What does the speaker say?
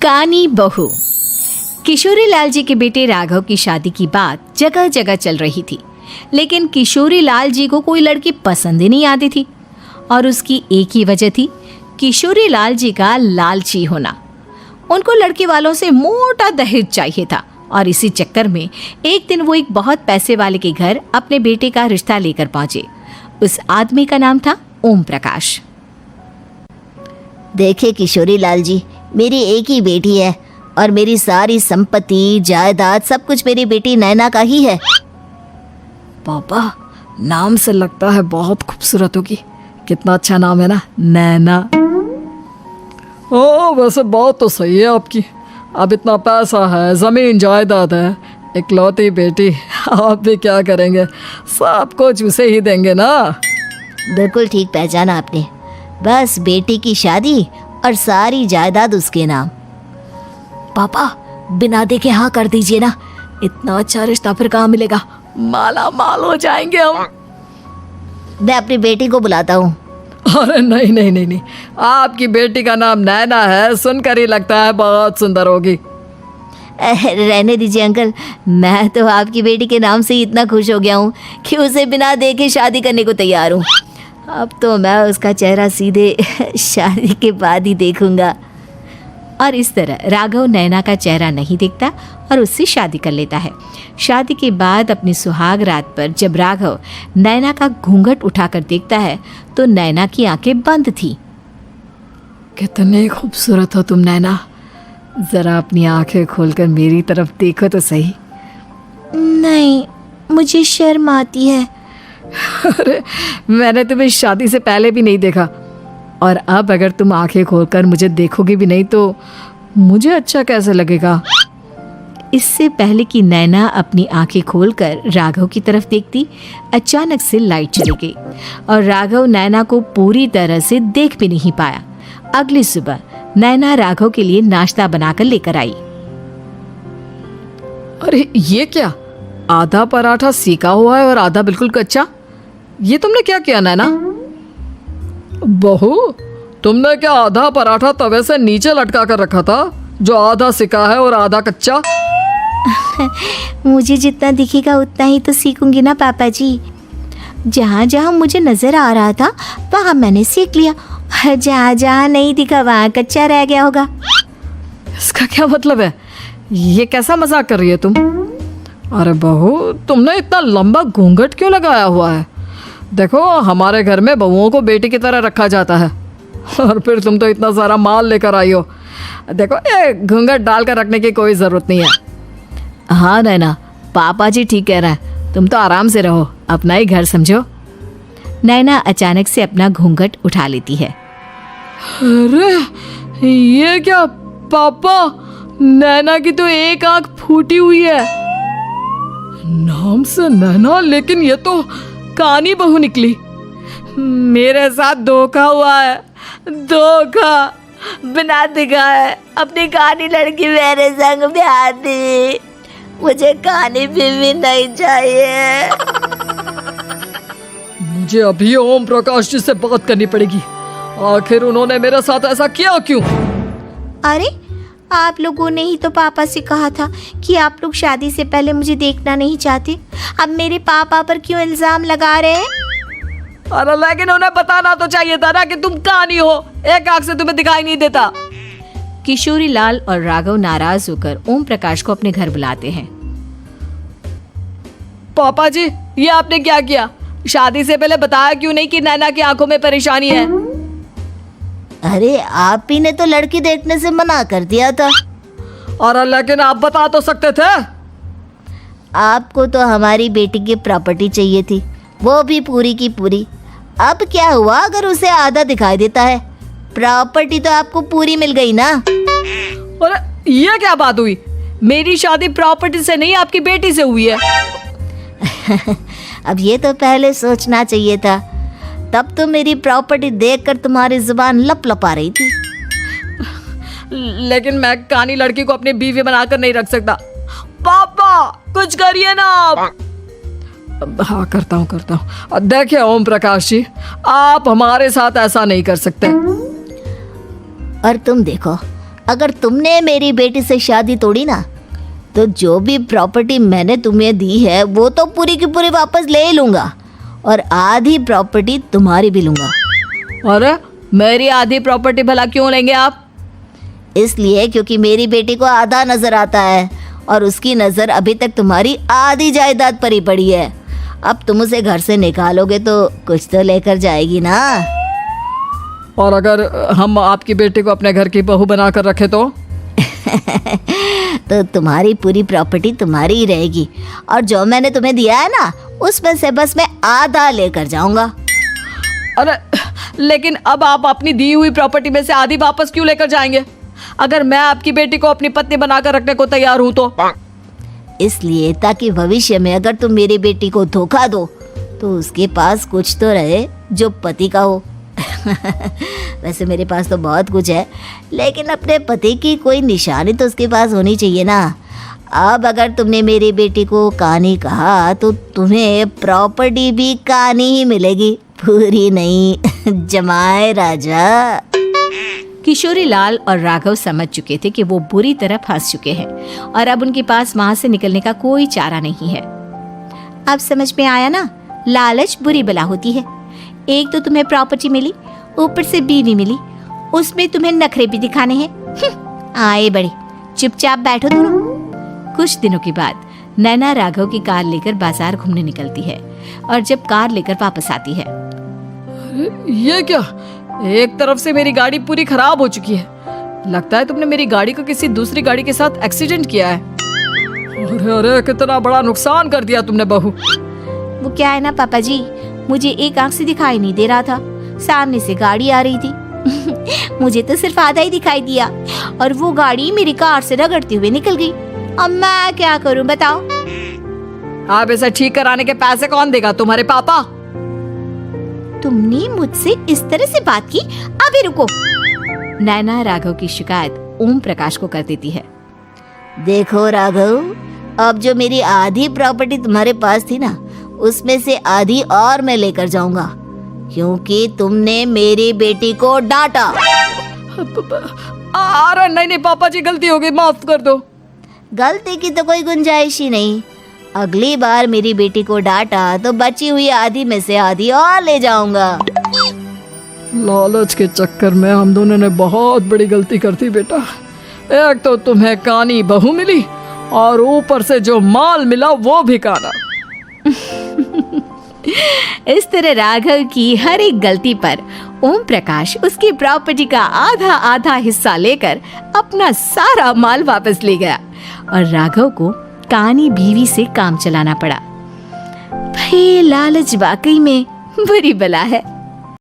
कानी बहू। किशोरी लाल जी के बेटे राघव की शादी की बात जगह जगह चल रही थी, लेकिन किशोरी लाल जी को कोई लड़की पसंद ही नहीं आती थी। और उसकी एक ही वजह थी, किशोरी लाल जी का लालची होना। उनको लड़के वालों से मोटा दहेज चाहिए था और इसी चक्कर में एक दिन वो एक बहुत पैसे वाले के घर अपने बेटे का रिश्ता लेकर पहुंचे। उस आदमी का नाम था ओम प्रकाश। देखे किशोरी लाल जी, मेरी एक ही बेटी है और मेरी सारी संपत्ति जायदाद सब कुछ मेरी बेटी नैना का ही है। पापा, नाम से लगता है बहुत खूबसूरत होगी। कितना अच्छा नाम है ना, नैना। ओ वैसे बात तो सही है आपकी। अब इतना पैसा है, ज़मीन जायदाद है, इकलौती बेटी, आप भी क्या करेंगे? सब कुछ उसे ही देंगे ना। बिल्कुल ठीक पहचाना आपने। बस बेटी की शादी और सारी जायदाद उसके नाम। पापा, बिना देखे हाँ कर दीजिए ना। इतना अच्छा रिश्ता फिर कहाँ मिलेगा? माला माल हो जाएंगे हम। मैं अपनी बेटी को बुलाता हूँ। अरे नहीं नहीं नहीं नहीं, आपकी बेटी का नाम नैना है, सुनकर ही लगता है बहुत सुंदर होगी। रहने दीजिए अंकल, मैं तो आपकी बेटी के नाम से ही इतना खुश हो गया हूँ कि उसे बिना देखे शादी करने को तैयार हूँ। अब तो मैं उसका चेहरा सीधे शादी के बाद ही देखूंगा। और इस तरह राघव नैना का चेहरा नहीं देखता और उससे शादी कर लेता है। शादी के बाद अपनी सुहाग रात पर जब राघव नैना का घूंघट उठाकर देखता है तो नैना की आंखें बंद थी। कितनी खूबसूरत हो तुम नैना, जरा अपनी आंखें खोलकर मेरी तरफ देखो तो सही। नहीं, मुझे शर्म आती है। अरे मैंने तुम्हें शादी से पहले भी नहीं देखा, और अब अगर तुम आंखें खोलकर मुझे देखोगी भी नहीं तो मुझे अच्छा कैसे लगेगा? इससे पहले कि नैना अपनी आंखें खोलकर राघव की तरफ देखती, अचानक से लाइट चली गई और राघव नैना को पूरी तरह से देख भी नहीं पाया। अगली सुबह नैना राघव के लिए नाश्ता बनाकर लेकर आई। अरे ये क्या, आधा पराठा सेका हुआ है और आधा बिल्कुल कच्चा। ये तुमने क्या किया नैना? बहू, तुमने क्या आधा पराठा तवे से नीचे लटका कर रखा था, जो आधा सेका है और आधा कच्चा? मुझे जितना दिखेगा उतना ही तो सीखूंगी ना पापा जी। जहाँ जहाँ मुझे नजर आ रहा था वहाँ मैंने सीख लिया, जहाँ जहाँ नहीं दिखा वहाँ कच्चा रह गया होगा। इसका क्या मतलब है? ये कैसा मजाक कर रही है तुम? अरे बहू, तुमने इतना लंबा घूंघट क्यों लगाया हुआ है? देखो, हमारे घर में बहुओं को बेटी की तरह रखा जाता है, और फिर तुम तो इतना सारा माल लेकर आई हो। देखो, ये घूंघट डालकर रखने की कोई ज़रूरत नहीं है। हाँ नैना, पापा जी ठीक कह रहे हैं, तुम तो आराम से रहो, अपना ही घर समझो। नैना अचानक से अपना घूंघट उठा लेती है। अरे ये क्या पापा, नैना की तो एक आंख फूटी हुई है। नाम से नैना, लेकिन ये तो कानी बहू निकली। मेरे साथ धोखा हुआ है, धोखा। बिना दिखाए अपनी कानी लड़की मेरे संग ब्याह दी। मुझे कानी बीवी नहीं चाहिए। मुझे अभी ओम प्रकाश जी से बात करनी पड़ेगी। आखिर उन्होंने मेरे साथ ऐसा किया क्यों? अरे, आप लोगों ने ही तो पापा से कहा था कि आप लोग शादी से पहले मुझे देखना नहीं चाहते। अब मेरे पापा पर क्यों इल्जाम लगा रहे हैं? अरे लेकिन उन्हें बताना तो चाहिए था ना कि तुम कानी हो, एक आंख से तुम्हें दिखाई नहीं देता। किशोरी लाल और राघव नाराज होकर ओम प्रकाश को अपने घर बुलाते हैं। पापा जी, ये आपने क्या किया? शादी से पहले बताया क्यों नहीं कि नैना की आंखों में परेशानी है? अरे आप ही ने तो लड़की देखने से मना कर दिया था। और लेकिन आप बता तो सकते थे। आपको तो हमारी बेटी की प्रॉपर्टी चाहिए थी, वो भी पूरी की पूरी। अब क्या हुआ अगर उसे आधा दिखाई देता है? प्रॉपर्टी तो आपको पूरी मिल गई ना। अरे ये क्या बात हुई? मेरी शादी प्रॉपर्टी से नहीं, आपकी बेटी से हुई है। अब ये तो पहले सोचना चाहिए था, तब तो मेरी प्रॉपर्टी देखकर तुम्हारी जुबान लप लपा रही थी। लेकिन मैं कानी लड़की को अपनी बीवी बनाकर नहीं रख सकता। पापा कुछ करिए ना आप। हाँ करता हूँ। देखिए ओम प्रकाश जी, आप हमारे साथ ऐसा नहीं कर सकते। और तुम देखो, अगर तुमने मेरी बेटी से शादी तोड़ी ना, तो जो भी प्रॉपर्टी मैंने तुम्हें दी है वो तो पूरी की पूरी वापस ले ही लूँगा, और आधी प्रॉपर्टी तुम्हारी भी लूँगा। अरे मेरी आधी प्रॉपर्टी भला क्यों लेंगे आप? इसलिए क्योंकि मेरी बेटी को आधा नजर आता है और उसकी नज़र अभी तक तुम्हारी आधी जायदाद पर ही पड़ी है। अब तुम उसे घर से निकालोगे तो कुछ तो लेकर जाएगी ना। और अगर हम आपकी बेटी को अपने घर की बहू बना कर रखे तो? तो तुम्हारी पूरी प्रॉपर्टी तुम्हारी ही रहेगी, और जो मैंने तुम्हें दिया है ना, उसमें से बस मैं आधा लेकर जाऊंगा। अरे लेकिन अब आप अपनी दी हुई प्रॉपर्टी में से आधी वापस क्यों लेकर जाएंगे? अगर मैं आपकी बेटी को अपनी पत्नी बनाकर रखने को तैयार हूं तो? इसलिए ताकि भविष्य में अगर तुम मेरी बेटी को धोखा दो तो उसके पास कुछ तो रहे जो पति का हो। वैसे मेरे पास तो बहुत कुछ है, लेकिन अपने पति की कोई निशानी तो उसके पास होनी चाहिए ना। अब अगर तुमने मेरी बेटी को कानी कहा तो तुम्हें प्रॉपर्टी भी कानी ही मिलेगी, पूरी नहीं। जमाए राजा। किशोरी लाल और राघव समझ चुके थे कि वो बुरी तरह फंस चुके हैं और अब उनके पास वहां से निकलने का कोई चारा नहीं है। अब समझ में आया ना, लालच बुरी बला होती है। एक तो तुम्हें प्रॉपर्टी मिली, ऊपर से बीवी मिली, उसमें तुम्हें नखरे भी दिखाने हैं। आए बड़े, चुपचाप बैठो दोनों। कुछ दिनों के बाद नैना राघव की कार लेकर बाजार घूमने निकलती है और जब कार लेकर वापस आती है, ये क्या? एक तरफ से मेरी गाड़ी पूरी खराब हो चुकी है। लगता है तुमने मेरी गाड़ी को किसी दूसरी गाड़ी के साथ एक्सीडेंट किया है। अरे अरे कितना बड़ा नुकसान कर दिया तुमने बहू। वो क्या है ना पापा जी, मुझे एक आंख से दिखाई नहीं दे रहा था, सामने से गाड़ी आ रही थी। मुझे तो सिर्फ आधा ही दिखाई दिया और वो गाड़ी मेरी कार से रगड़ते हुए निकल गई। अब मैं क्या करूं बताओ? आप इसे ठीक कराने के पैसे कौन देगा? तुम्हारे पापा? तुमने मुझसे इस तरह से बात की? अभी रुको। नैना राघव की शिकायत ओम प्रकाश को कर देती है। देखो राघव, अब जो मेरी आधी प्रॉपर्टी तुम्हारे पास थी ना, उसमें से आधी और मैं लेकर जाऊंगा, क्योंकि तुमने मेरी बेटी को डांटा। अरे नहीं नहीं पापा जी, गलती हो गई, माफ कर दो। गलती की तो कोई गुंजाइश ही नहीं। अगली बार मेरी बेटी को डांटा तो बची हुई आधी में से आधी और ले जाऊंगा। लालच के चक्कर में हम दोनों ने बहुत बड़ी गलती कर दी बेटा। एक तो तुम्हें कानी बहू मिली और ऊपर से जो माल मिला वो भी काना। इस तरह राघव की हर एक गलती पर ओम प्रकाश उसकी प्रॉपर्टी का आधा आधा हिस्सा लेकर अपना सारा माल वापस ले गया और राघव को कानी बीवी से काम चलाना पड़ा। भाई लालच वाकई में बुरी बला है।